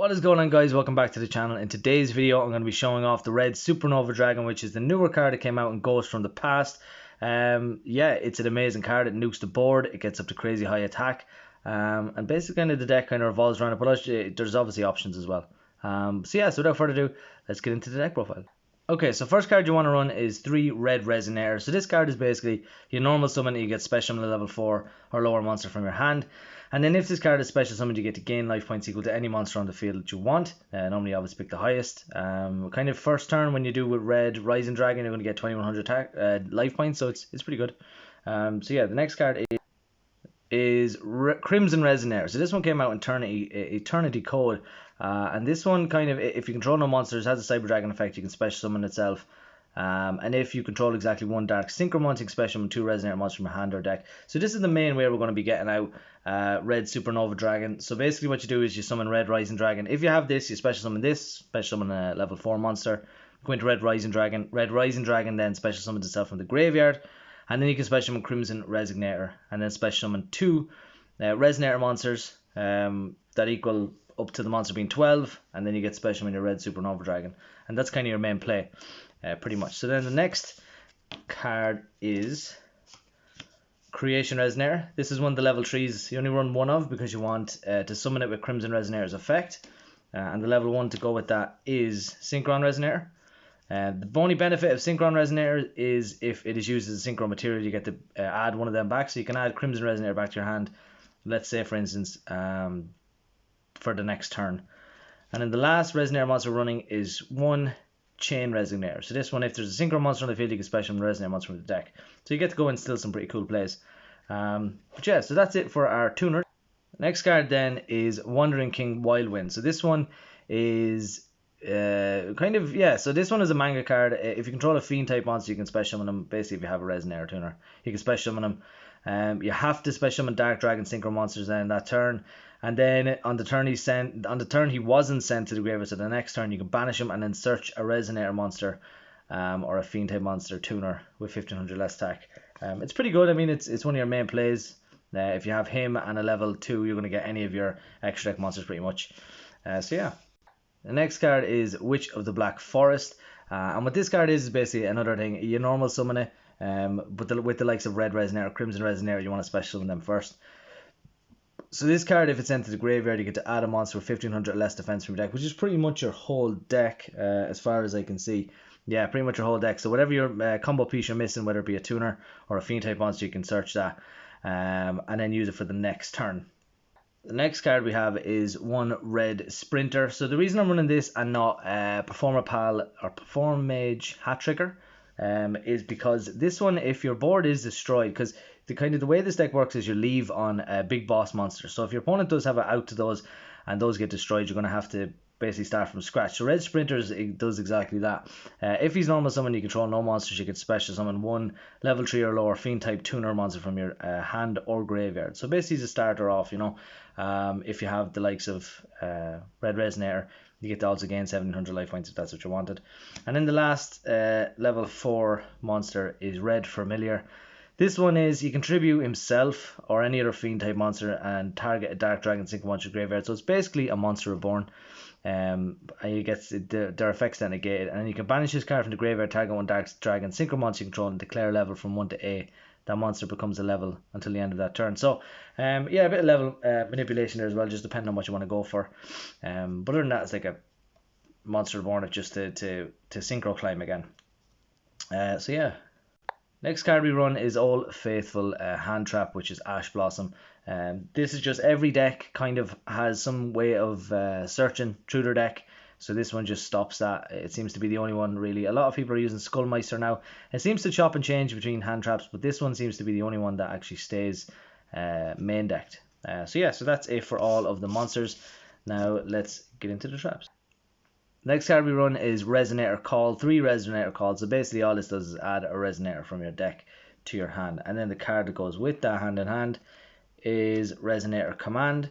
What is going on, guys? Welcome back to the channel. In today's video I'm going to be showing off the red Supernova Dragon, which is the newer card that came out in Ghost from the past. Yeah, it's an amazing card. It nukes the board, it gets up to crazy high attack, and basically the deck kind of revolves around it, but there's obviously options as well. So without further ado, let's get into the deck profile. Okay, so first card you want to run is 3 Red Resonator. So this card is basically your normal summon, you get special summon a level 4 or lower monster from your hand. And then if this card is special summoned, you get to gain life points equal to any monster on the field that you want. Normally I always pick the highest. Kind of first turn when you do with Red Rising Dragon, you're going to get 2100 life points, so it's pretty good. So yeah, the next card is Crimson Resonator. So this one came out in Eternity Code, and this one kind of, if you control no monsters, has a Cyber Dragon effect. You can special summon itself, and if you control exactly one Dark Synchro monster, you can special summon 2 Resonator monsters from your hand or deck. So this is the main way we're going to be getting out Red Supernova Dragon. So basically what you do is you summon Red Rising Dragon. If you have this, you special summon this, special summon a level 4 monster, go into Red Rising Dragon. Red Rising Dragon then special summons itself from the graveyard. And then you can special summon Crimson Resonator, and then special summon 2 Resonator monsters that equal up to the monster being 12, and then you get special summon your Red Supernova Dragon. And that's kind of your main play, pretty much. So then the next card is Creation Resonator. This is one of the level 3s. You only run one of because you want to summon it with Crimson Resonator's effect. And the level 1 to go with that is Synchron Resonator. The only benefit of Synchron Resonator is if it is used as a synchro material, you get to add one of them back. So you can add Crimson Resonator back to your hand, let's say for instance, for the next turn. And then the last Resonator monster running is 1 Chain Resonator. So this one, if there's a synchro monster on the field, you can special summon Resonator monster from the deck. So you get to go and steal some pretty cool plays. But yeah, so that's it for our tuner. Next card then is Wandering King Wildwind. So this one is so this one is a manga card. If you control a fiend type monster, you can special summon them. Basically, if you have a Resonator tuner, you can special summon them. You have to special summon Dark Dragon Synchro monsters then that turn, and then on the turn he wasn't sent to the graveyard, so the next turn you can banish him and then search a Resonator monster or a fiend type monster tuner with 1500 less attack. It's pretty good. I mean, it's one of your main plays. If you have him and a level 2, you're going to get any of your extra deck monsters pretty much. So yeah. The next card is Witch of the Black Forest, and what this card is basically another thing. You normal summon it, but with the likes of Red Resonator, Crimson Resonator, you want to special summon them first. So this card, if it's sent to the graveyard, you get to add a monster with 1500 less defense from your deck, which is pretty much your whole deck, as far as I can see. Yeah, pretty much your whole deck. So whatever your combo piece you're missing, whether it be a tuner or a fiend type monster, you can search that, and then use it for the next turn. The next card we have is 1 Red Sprinter. So the reason I'm running this and not Perform Pal or Perform Mage Hat Tricker is because this one, if your board is destroyed, because the way this deck works is you leave on big boss monsters. So if your opponent does have an out to those and those get destroyed, you're going to have to basically start from scratch. So Red Sprinter does exactly that. If he's normal summon, you control no monsters, you can special summon 1 level 3 or lower fiend type tuner monster from your hand or graveyard. So basically he's a starter off, you know. If you have the likes of Red Resonator, you get to also gain 700 life points if that's what you wanted. And then the last level 4 monster is Red Familiar. This one is he can tribute himself or any other fiend type monster and target a Dark Dragon Synchro monster graveyard. So it's basically a Monster Reborn. And you get their effects then negated, and then you can banish this card from the graveyard, target 1 Dark Dragon Synchro monster you control, and declare a level from 1 to A. That monster becomes a level until the end of that turn. So yeah, a bit of level manipulation there as well, just depending on what you want to go for. But other than that, it's like a Monster Reborn just to synchro climb again. So yeah. Next card we run is Old Faithful Hand Trap, which is Ash Blossom. This is just every deck kind of has some way of searching through their deck. So this one just stops that. It seems to be the only one really. A lot of people are using Skullmeister now. It seems to chop and change between hand traps, but this one seems to be the only one that actually stays main decked. So that's it for all of the monsters. Now let's get into the traps. Next card we run is Resonator Call. 3 Resonator Calls. So basically all this does is add a Resonator from your deck to your hand. And then the card that goes with that hand in hand is Resonator Command.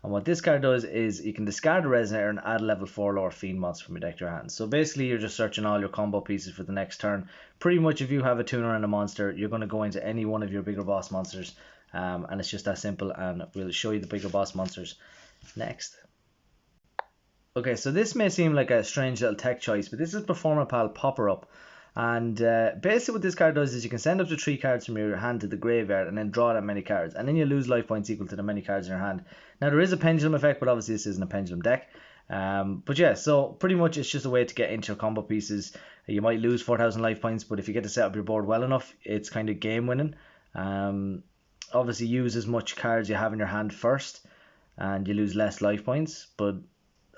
And what this card does is you can discard a Resonator and add a level 4 lower fiend monster from your deck to your hand. So basically you're just searching all your combo pieces for the next turn. Pretty much if you have a tuner and a monster, you're going to go into any one of your bigger boss monsters. And it's just that simple, and we'll show you the bigger boss monsters next. Okay, so this may seem like a strange little tech choice, but this is Performapal Popper Up. And basically what this card does is you can send up to 3 cards from your hand to the graveyard and then draw that many cards. And then you lose life points equal to the many cards in your hand. Now there is a pendulum effect, but obviously this isn't a pendulum deck. But yeah, so pretty much it's just a way to get into your combo pieces. You might lose 4,000 life points, but if you get to set up your board well enough, it's kind of game winning. Obviously use as much cards you have in your hand first, and you lose less life points. But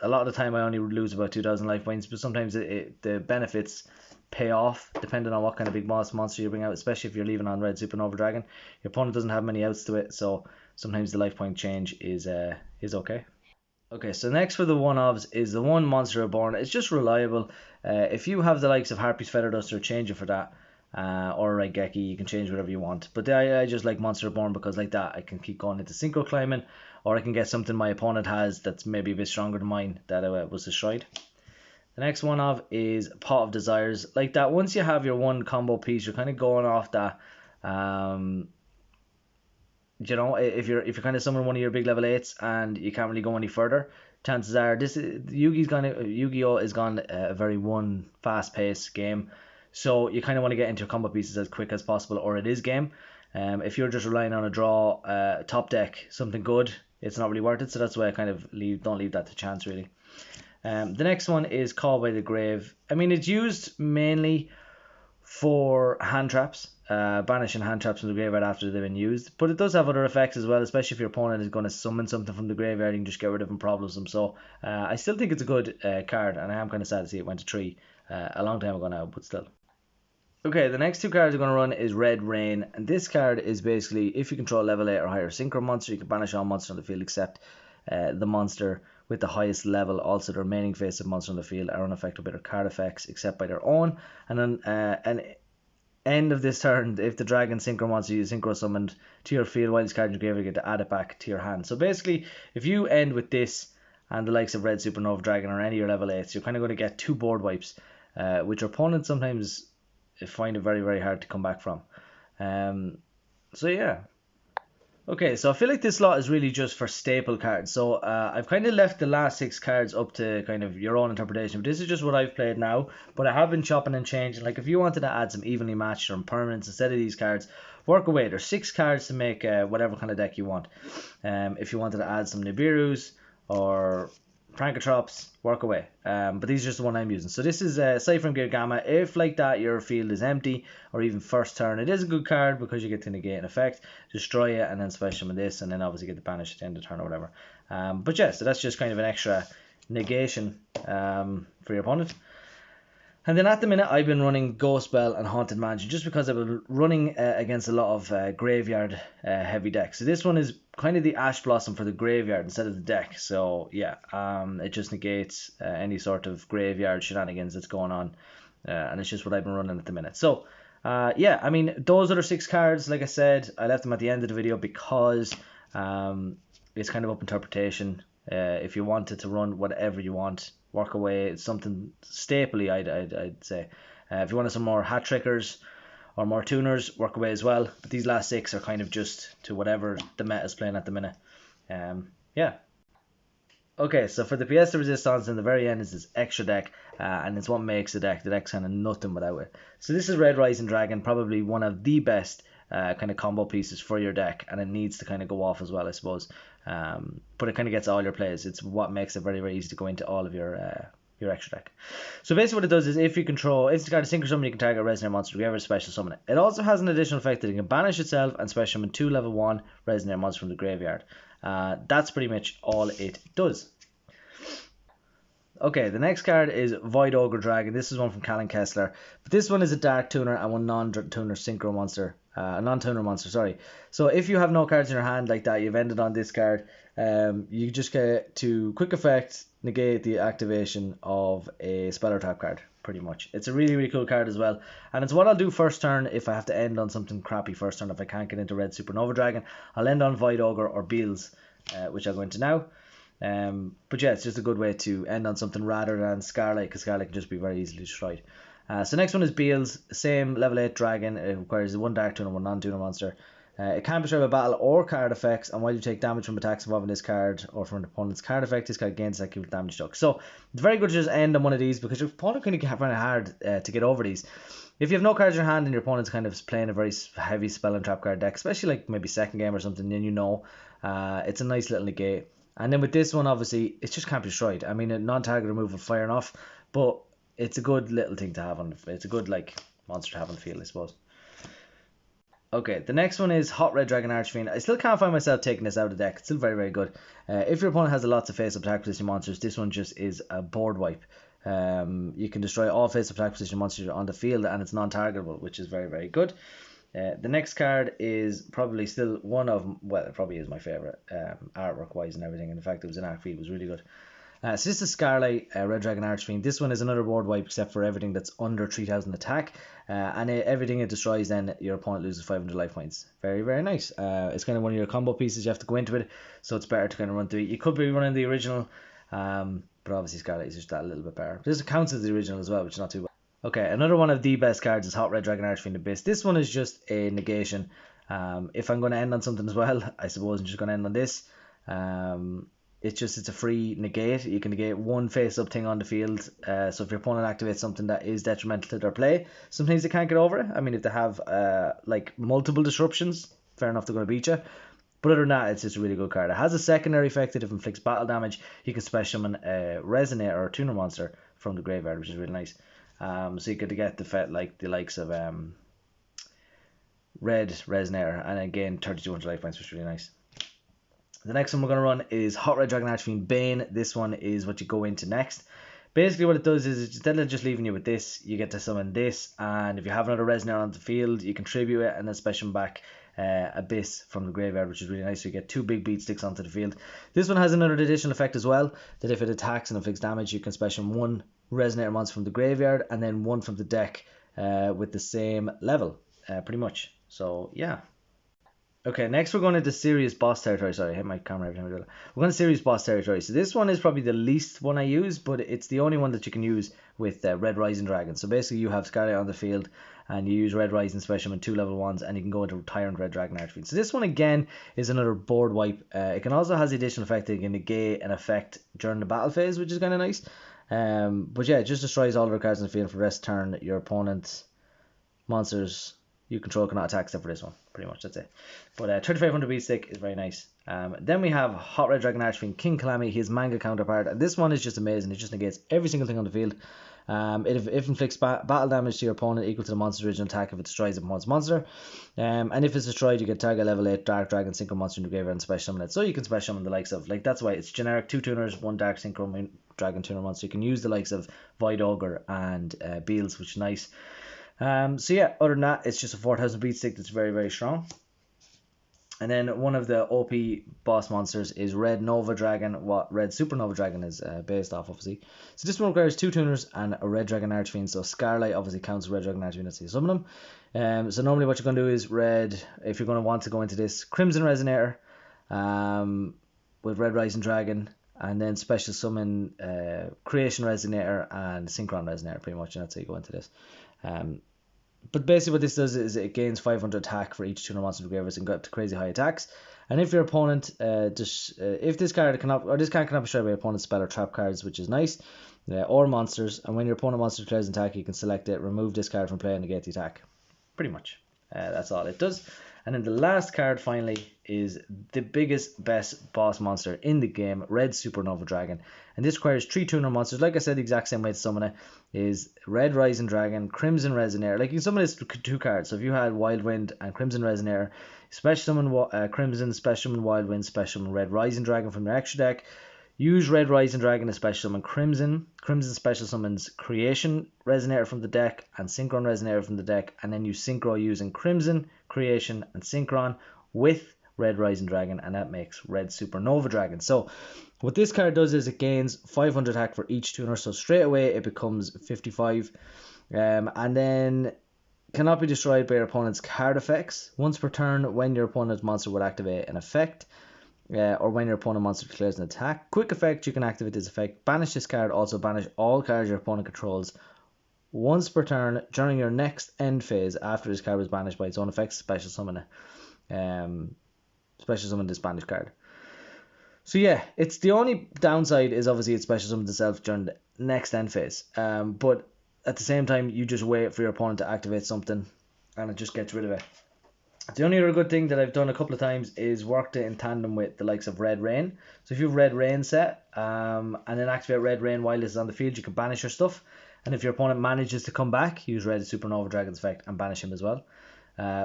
a lot of the time I only lose about 2,000 life points, but sometimes the benefits pay off depending on what kind of big monster you bring out, especially if you're leaving on Red Supernova Dragon. Your opponent doesn't have many outs to it, so sometimes the life point change is okay. Okay, so next for the one-ofs is the one Monster Reborn. It's just reliable. If you have the likes of Harpy's Feather Duster, change it for that. Or Raigeki, you can change whatever you want. But I just like Monster Reborn because like that I can keep going into synchro climbing, or I can get something my opponent has that's maybe a bit stronger than mine that was destroyed. The next one of is Pot of Desires. Like that, once you have your one combo piece, you're kind of going off that. You know, if you're kind of summoning one of your big level 8s and you can't really go any further, chances are Yu-Gi-Oh is gone a very one fast paced game. So you kind of want to get into your combo pieces as quick as possible, or it is game. If you're just relying on a draw, top deck, something good, it's not really worth it. So that's why I kind of don't leave that to chance really. The next one is Call by the Grave. I mean, it's used mainly for hand traps, banishing hand traps from the graveyard after they've been used. But it does have other effects as well, especially if your opponent is going to summon something from the graveyard, you can just get rid of and problem them. So I still think it's a good card, and I am kind of sad to see it went to 3 a long time ago now, but still. Okay, the next 2 cards we're going to run is Red Rain, and this card is basically if you control level 8 or higher synchro monster, you can banish all monsters on the field except the monster with the highest level. Also, the remaining face of monsters on the field are unaffected by their card effects except by their own. And then an end of this turn, if the dragon synchro monster you synchro summoned to your field while this card in your graveyard, you get to add it back to your hand. So basically, if you end with this and the likes of Red Supernova Dragon or any of your level 8s, you're kind of going to get 2 board wipes, which your opponents sometimes find it very, very hard to come back from. So yeah. Okay, so I feel like this lot is really just for staple cards. So I've kind of left the last 6 cards up to kind of your own interpretation. But this is just what I've played now. But I have been chopping and changing. Like if you wanted to add some evenly matched or impermanents instead of these cards, work away. There's 6 cards to make whatever kind of deck you want. If you wanted to add some Nibiru's or Prankotrops, work away. But these are just the one I'm using. So this is Cypher Gear Gamma. If like that your field is empty or even first turn, it is a good card because you get to negate an effect, destroy it, and then special with this, and then obviously get the banish at the end of the turn or whatever. But yeah, so that's just kind of an extra negation for your opponent. And then at the minute I've been running Ghost Bell and Haunted Mansion just because I've been running against a lot of graveyard heavy decks. So this one is kind of the Ash Blossom for the graveyard instead of the deck. So yeah, it just negates any sort of graveyard shenanigans that's going on. And it's just what I've been running at the minute. So yeah, I mean, those other 6 cards, like I said, I left them at the end of the video because it's kind of up interpretation. If you wanted to run whatever you want, work away. It's something stapley, I'd say. If you wanted some more hat trickers or more tuners, work away as well. But these last 6 are kind of just to whatever the meta is playing at the minute. Yeah. Okay, so for the pièce de résistance in the very end is this extra deck, and it's what makes the deck. The deck's kind of nothing without it. So this is Red Rising Dragon, probably one of the best kind of combo pieces for your deck, and it needs to kind of go off as well, I suppose. But it kind of gets all your plays. It's what makes it very, very easy to go into all of your extra deck. So basically what it does is if you control, if it's got a synchro summon, you can target a Resonate monster, you ever special summon it. It also has an additional effect that it can banish itself and special summon 2 level 1 Resonate monsters from the graveyard. That's pretty much all it does. Okay, the next card is Void Ogre Dragon. This is one from Callan Kessler. But this one is a Dark Tuner and one non-tuner synchro monster. Non-tuner monster, sorry. So if you have no cards in your hand like that, you've ended on this card, you just get to quick effect, negate the activation of a spell or tap card, pretty much. It's a really, really cool card as well. And it's what I'll do first turn if I have to end on something crappy first turn. If I can't get into Red Supernova Dragon, I'll end on Void Ogre or Beals, which I'll go into now. But yeah, it's just a good way to end on something rather than Scarlet, because Scarlet can just be very easily destroyed. So next one is Beals, same level 8 dragon. It requires 1 Dark Tuner and 1 non-tuner monster. It can be destroyed by battle or card effects, and while you take damage from attacks involving this card or from an opponent's card effect, this card gains that equivalent damage deduct. So it's very good to just end on one of these because your opponent can find it hard to get over these. If you have no cards in your hand and your opponent's kind of playing a very heavy spell and trap card deck, especially like maybe second game or something, then it's a nice little negate. And then with this one, obviously, it just can't be destroyed. I mean, a non-target removal firing off, but it's a good little thing to have on. It's a good like monster to have on the field, I suppose. Okay, the next one is Hot Red Dragon Archfiend. I still can't find myself taking this out of the deck. It's still very, very good. If your opponent has lots of face-up attack position monsters, this one just is a board wipe. You can destroy all face-up attack position monsters on the field, and it's non-targetable, which is very, very good. The next card is probably still one of, well, it probably is my favourite, artwork-wise and everything. And in fact, it was in Archfiend, it was really good. So this is Scarlet Red Dragon Archfiend. This one is another board wipe except for everything that's under 3000 attack. Everything it destroys, then your opponent loses 500 life points. Very, very nice. It's kind of one of your combo pieces. You have to go into it, so it's better to kind of run through it. You could be running the original, but obviously Scarlet is just that a little bit better. This counts as the original as well, which is not too bad. Okay, another one of the best cards is Hot Red Dragon Archfiend Abyss. This one is just a negation. If I'm going to end on something as well, I suppose I'm just going to end on this. It's a free negate. You can negate one face-up thing on the field. So if your opponent activates something that is detrimental to their play, sometimes they can't get over it. I mean, if they have like multiple disruptions, fair enough, they're going to beat you. But other than that, it's just a really good card. It has a secondary effect that if it inflicts battle damage, you can special summon a Resonator or Tuner monster from the graveyard, which is really nice. So you could get the likes of Red Resonator, and again 3200 life points, which is really nice. The next one we're going to run is Hot Red Dragon Archfiend Bane. This one is what you go into next. Basically what it does is, instead of just leaving you with this, you get to summon this, and if you have another Resonator on the field, you contribute it and then special back Abyss from the graveyard, which is really nice. So you get 2 big beat sticks onto the field. This one has another additional effect as well, that if it attacks and inflicts damage, you can special 1 Resonator monster from the graveyard and then 1 from the deck with the same level, pretty much. So yeah. Okay, next we're going into serious boss territory. Sorry, I hit my camera every time I do that. We're going to serious boss territory. So this one is probably the least one I use, but it's the only one that you can use with Red Rising Dragon. So basically you have Scarlet on the field, and you use Red Rising Special and 2 level 1s, and you can go into Tyrant Red Dragon Archfiend. So this one again is another board wipe. It can also has the additional effect that it can negate an effect during the battle phase, which is kind of nice. But yeah, it just destroys all the cards in the field for the rest of the turn. Your opponent's monsters you control cannot attack except for this one. Pretty much, that's it. But 3500 beat stick is very nice. Then we have Hot Red Dragon Archfiend King Calamity, his manga counterpart. And this one is just amazing. It just negates every single thing on the field. It inflicts battle damage to your opponent equal to the monster's original attack if it destroys the opponent's monster. And if it's destroyed, you get target level 8 Dark Dragon Synchro monster in the graveyard and special summon it. So you can special summon the likes of, like, that's why it's generic 2 tuners, 1 Dark Synchro Dragon tuner monster. You can use the likes of Void Ogre and Beals, which is nice. So yeah, other than that, it's just a 4000 beat stick that's very, very strong. And then one of the OP boss monsters is Red Nova Dragon, what Red Supernova Dragon is based off, obviously. So this one requires 2 tuners and a Red Dragon Archfiend. So Scarlet obviously counts as Red Dragon Archfiend, that's how you summon them. So normally what you're going to do is red, if you're going to want to go into this, Crimson Resonator with Red Rising Dragon, and then special summon Creation Resonator and Synchron Resonator, pretty much, and that's how you go into this. But basically what this does is it gains 500 attack for each tuner monster graveyard and got up to crazy high attacks. And if your opponent, if this card cannot be destroyed by your opponent's spell or trap cards, which is nice, or monsters, and when your opponent monster declares an attack, you can select it, remove this card from play, and negate the attack. Pretty much. That's all it does. And then the last card finally is the biggest, best boss monster in the game, Red Supernova Dragon. And this requires 3 tuner monsters. Like I said, the exact same way to summon it is Red Rising Dragon, Crimson Resonator. Like, you can summon this with 2 cards. So if you had Wild Wind and Crimson Resonator, special summon Crimson, special summon Wild Wind, special summon Red Rising Dragon from your extra deck. Use Red Rising Dragon to special summon Crimson. Crimson special summons Creation Resonator from the deck and Synchron Resonator from the deck. And then you synchro using Crimson, Creation, and Synchron with Red Rising Dragon. And that makes Red Supernova Dragon. So what this card does is it gains 500 attack for each tuner. So straight away it becomes 55. And then cannot be destroyed by your opponent's card effects. Once per turn, when your opponent's monster would activate an effect. Or when your opponent monster declares an attack. Quick effect, you can activate this effect. Banish this card. Also banish all cards your opponent controls once per turn during your next end phase after this card was banished by its own effects. Special summon it. special summon this Spanish card. So yeah, it's the only downside is obviously it special summons itself during the next end phase. But at the same time, you just wait for your opponent to activate something, and it just gets rid of it. The only other good thing that I've done a couple of times is worked it in tandem with the likes of Red Rain. So if you have Red Rain set, and then activate Red Rain while it's on the field, you can banish your stuff. And if your opponent manages to come back, use Red Supernova Dragon's effect and banish him as well.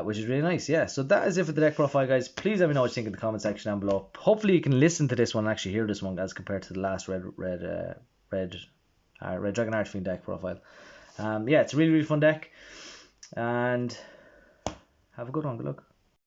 Which is really nice, yeah. So that is it for the deck profile, guys. Please let me know what you think in the comment section down below. Hopefully you can listen to this one and actually hear this one as compared to the last Red Dragon Archfiend deck profile. Yeah, it's a really, really fun deck. And have a good one. Good luck.